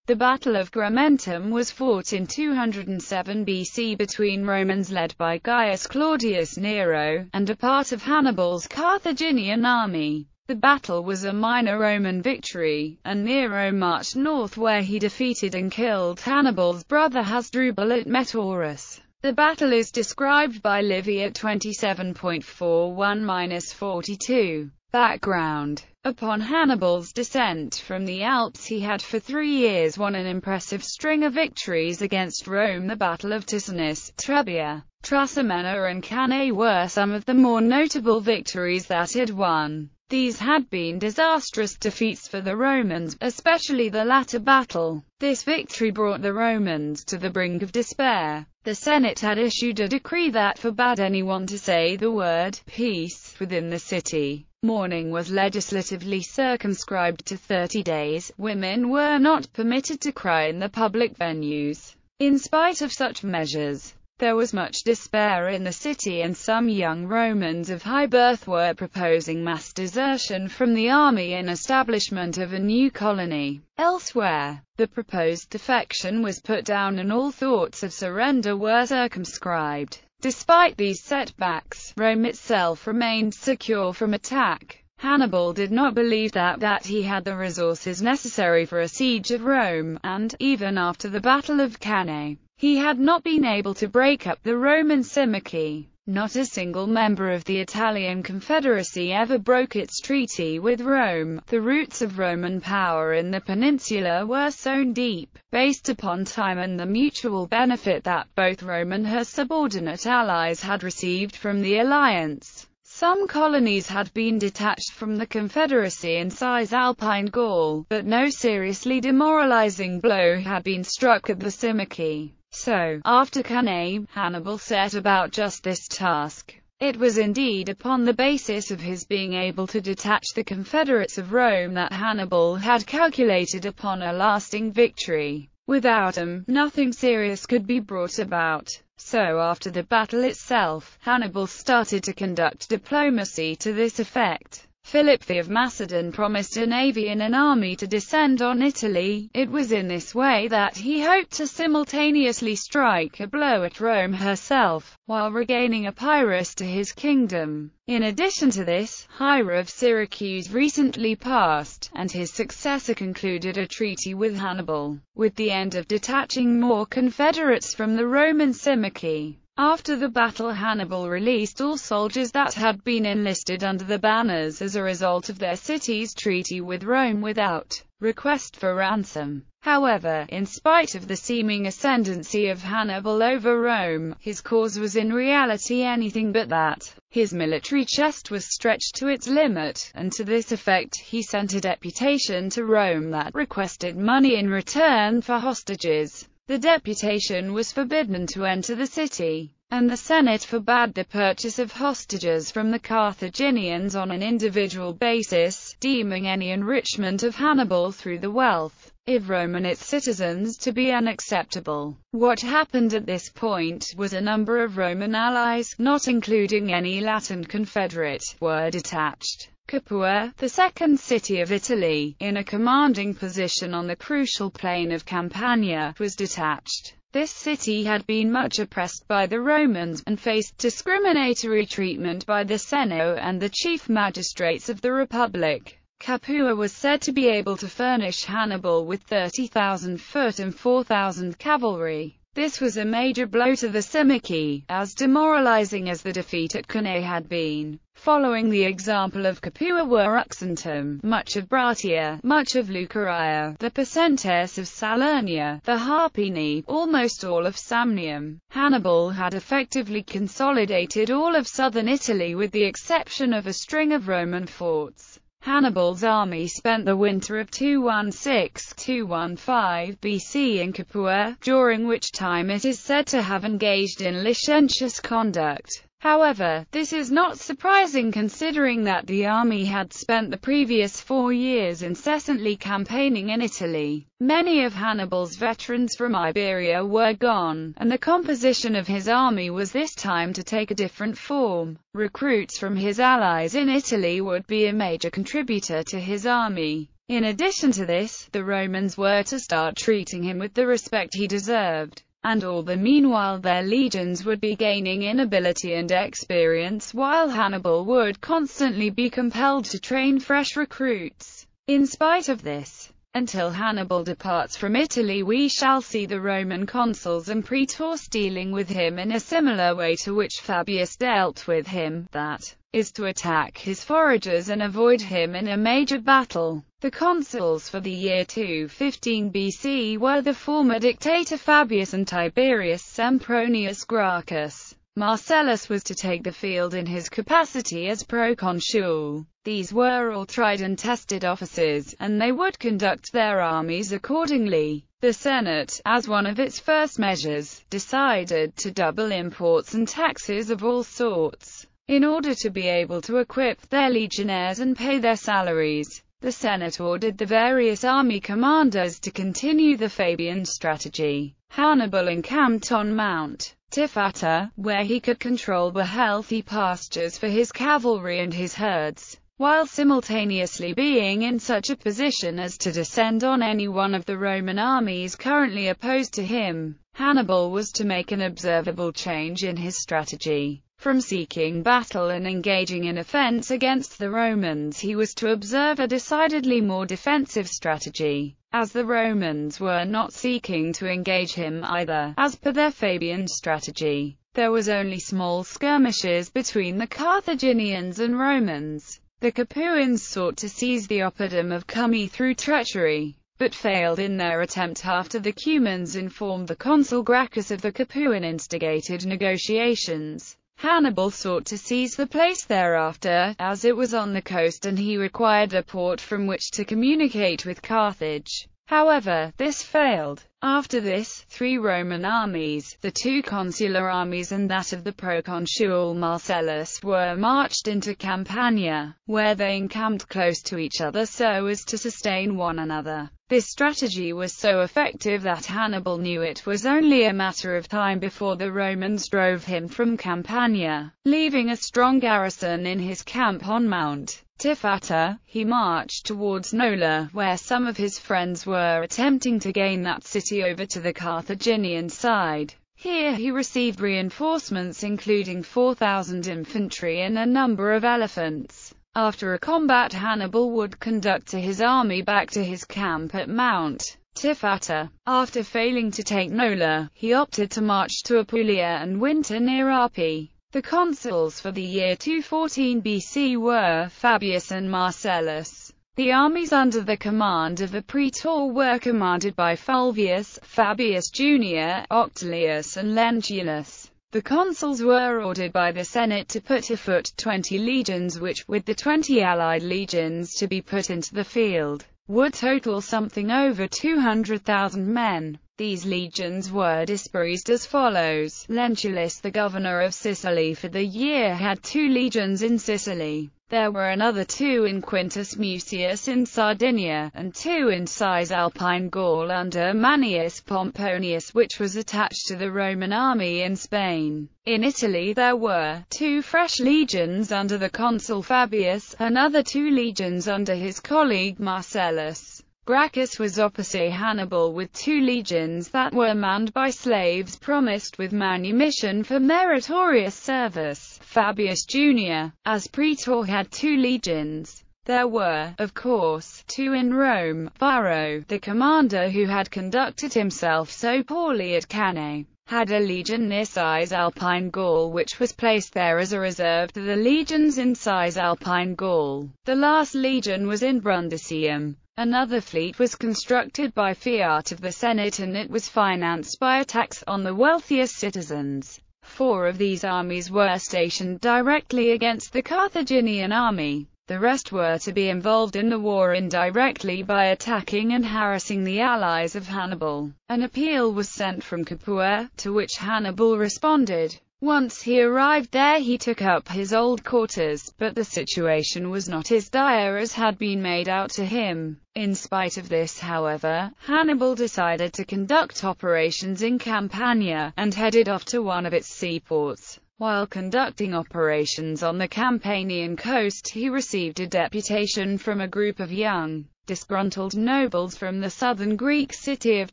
The Battle of Gramentum was fought in 207 BC between Romans led by Gaius Claudius Nero, and a part of Hannibal's Carthaginian army. The battle was a minor Roman victory, and Nero marched north where he defeated and killed Hannibal's brother Hasdrubal at Metaurus. The battle is described by Livy at 27.41-42. Background. Upon Hannibal's descent from the Alps, he had for 3 years won an impressive string of victories against Rome. The Battle of Ticinus, Trebia, Trasimena and Cannae were some of the more notable victories that it won. These had been disastrous defeats for the Romans, especially the latter battle. This victory brought the Romans to the brink of despair. The Senate had issued a decree that forbade anyone to say the word peace within the city. Mourning was legislatively circumscribed to 30 days. Women were not permitted to cry in the public venues. In spite of such measures, there was much despair in the city, and some young Romans of high birth were proposing mass desertion from the army and establishment of a new colony elsewhere. The proposed defection was put down and all thoughts of surrender were circumscribed. Despite these setbacks, Rome itself remained secure from attack. Hannibal did not believe that he had the resources necessary for a siege of Rome, and, even after the Battle of Cannae, he had not been able to break up the Roman Simici. Not a single member of the Italian Confederacy ever broke its treaty with Rome. The roots of Roman power in the peninsula were sown deep, based upon time and the mutual benefit that both Rome and her subordinate allies had received from the alliance. Some colonies had been detached from the Confederacy in Cisalpine Gaul, but no seriously demoralizing blow had been struck at the Simici. So, after Cannae, Hannibal set about just this task. It was indeed upon the basis of his being able to detach the Confederates of Rome that Hannibal had calculated upon a lasting victory. Without them, nothing serious could be brought about. So after the battle itself, Hannibal started to conduct diplomacy to this effect. Philip V of Macedon promised a navy and an army to descend on Italy. It was in this way that he hoped to simultaneously strike a blow at Rome herself, while regaining Epirus to his kingdom. In addition to this, Hiero of Syracuse recently passed, and his successor concluded a treaty with Hannibal, with the end of detaching more Confederates from the Roman Simici. After the battle, Hannibal released all soldiers that had been enlisted under the banners as a result of their city's treaty with Rome without request for ransom. However, in spite of the seeming ascendancy of Hannibal over Rome, his cause was in reality anything but that. His military chest was stretched to its limit, and to this effect he sent a deputation to Rome that requested money in return for hostages. The deputation was forbidden to enter the city, and the Senate forbade the purchase of hostages from the Carthaginians on an individual basis, deeming any enrichment of Hannibal through the wealth of Rome and its citizens to be unacceptable. What happened at this point was a number of Roman allies, not including any Latin confederate, were detached. Capua, the second city of Italy, in a commanding position on the crucial plain of Campania, was detached. This city had been much oppressed by the Romans, and faced discriminatory treatment by the Seno and the chief magistrates of the Republic. Capua was said to be able to furnish Hannibal with 30,000 foot and 4,000 cavalry. This was a major blow to the Simici, as demoralizing as the defeat at Cannae had been. Following the example of Capua were Uxentum, much of Bratia, much of Lucaria, the Pacentes of Salernia, the Harpini, almost all of Samnium. Hannibal had effectively consolidated all of southern Italy with the exception of a string of Roman forts. Hannibal's army spent the winter of 216–215 BC in Capua, during which time it is said to have engaged in licentious conduct. However, this is not surprising considering that the army had spent the previous 4 years incessantly campaigning in Italy. Many of Hannibal's veterans from Iberia were gone, and the composition of his army was this time to take a different form. Recruits from his allies in Italy would be a major contributor to his army. In addition to this, the Romans were to start treating him with the respect he deserved. And all the meanwhile their legions would be gaining in ability and experience, while Hannibal would constantly be compelled to train fresh recruits. In spite of this, until Hannibal departs from Italy, we shall see the Roman consuls and praetors dealing with him in a similar way to which Fabius dealt with him, that is to attack his foragers and avoid him in a major battle. The consuls for the year 215 BC were the former dictator Fabius and Tiberius Sempronius Gracchus. Marcellus was to take the field in his capacity as proconsul. These were all tried and tested officers, and they would conduct their armies accordingly. The Senate, as one of its first measures, decided to double imports and taxes of all sorts, in order to be able to equip their legionnaires and pay their salaries. The Senate ordered the various army commanders to continue the Fabian strategy. Hannibal encamped on Mount Tifata, where he could control the healthy pastures for his cavalry and his herds, while simultaneously being in such a position as to descend on any one of the Roman armies currently opposed to him. Hannibal was to make an observable change in his strategy. From seeking battle and engaging in offense against the Romans, he was to observe a decidedly more defensive strategy, as the Romans were not seeking to engage him either. As per their Fabian strategy, there was only small skirmishes between the Carthaginians and Romans. The Capuans sought to seize the oppidum of Cumae through treachery, but failed in their attempt after the Cumans informed the consul Gracchus of the Capuan-instigated negotiations. Hannibal sought to seize the place thereafter, as it was on the coast and he required a port from which to communicate with Carthage. However, this failed. After this, 3 Roman armies, the 2 consular armies and that of the proconsul Marcellus, were marched into Campania, where they encamped close to each other so as to sustain one another. This strategy was so effective that Hannibal knew it was only a matter of time before the Romans drove him from Campania. Leaving a strong garrison in his camp on Mount Tifata, he marched towards Nola, where some of his friends were attempting to gain that city over to the Carthaginian side. Here he received reinforcements including 4,000 infantry and a number of elephants. After a combat, Hannibal would conduct his army back to his camp at Mount Tifata. After failing to take Nola, he opted to march to Apulia and winter near Arpi. The consuls for the year 214 BC were Fabius and Marcellus. The armies under the command of a praetor were commanded by Fulvius, Fabius Junior, Octilius and Lentulus. The consuls were ordered by the Senate to put afoot 20 legions which, with the 20 allied legions to be put into the field, would total something over 200,000 men. These legions were dispersed as follows. Lentulus, the governor of Sicily for the year, had 2 legions in Sicily. There were another 2 in Quintus Mucius in Sardinia, and 2 in Cisalpine Gaul under Manius Pomponius, which was attached to the Roman army in Spain. In Italy there were 2 fresh legions under the consul Fabius, another 2 legions under his colleague Marcellus. Gracchus was opposite Hannibal with 2 legions that were manned by slaves promised with manumission for meritorious service. Fabius Junior, as praetor, had 2 legions. There were, of course, 2 in Rome. Varro, the commander who had conducted himself so poorly at Cannae, had a legion near Cisalpine Gaul which was placed there as a reserve to the legions in Cisalpine Gaul. The last legion was in Brundisium. Another fleet was constructed by fiat of the Senate and it was financed by a tax on the wealthiest citizens. 4 of these armies were stationed directly against the Carthaginian army. The rest were to be involved in the war indirectly by attacking and harassing the allies of Hannibal. An appeal was sent from Capua, to which Hannibal responded. Once he arrived there he took up his old quarters, but the situation was not as dire as had been made out to him. In spite of this, however, Hannibal decided to conduct operations in Campania, and headed off to one of its seaports. While conducting operations on the Campanian coast, he received a deputation from a group of young disgruntled nobles from the southern Greek city of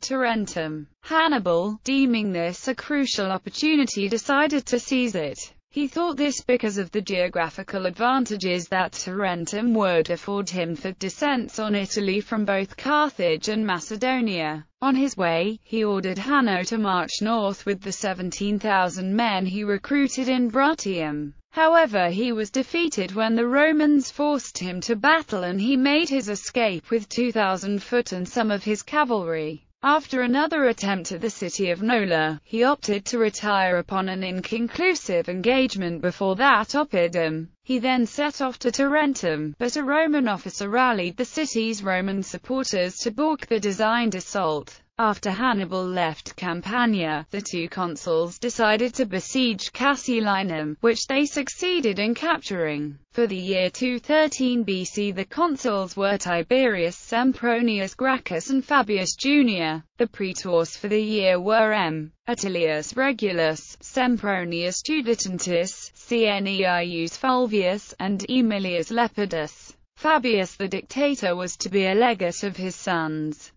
Tarentum. Hannibal, deeming this a crucial opportunity, decided to seize it. He thought this because of the geographical advantages that Tarentum would afford him for descents on Italy from both Carthage and Macedonia. On his way, he ordered Hanno to march north with the 17,000 men he recruited in Bruttium. However, he was defeated when the Romans forced him to battle, and he made his escape with 2,000 foot and some of his cavalry. After another attempt at the city of Nola, he opted to retire upon an inconclusive engagement before that Oppidum. He then set off to Tarentum, but a Roman officer rallied the city's Roman supporters to balk the designed assault. After Hannibal left Campania, the two consuls decided to besiege Casilinum, which they succeeded in capturing. For the year 213 BC, the consuls were Tiberius Sempronius Gracchus and Fabius Junior. The praetors for the year were M. Attilius Regulus, Sempronius Tuditantis, Cneius Fulvius, and Aemilius Lepidus. Fabius the dictator was to be a legate of his sons.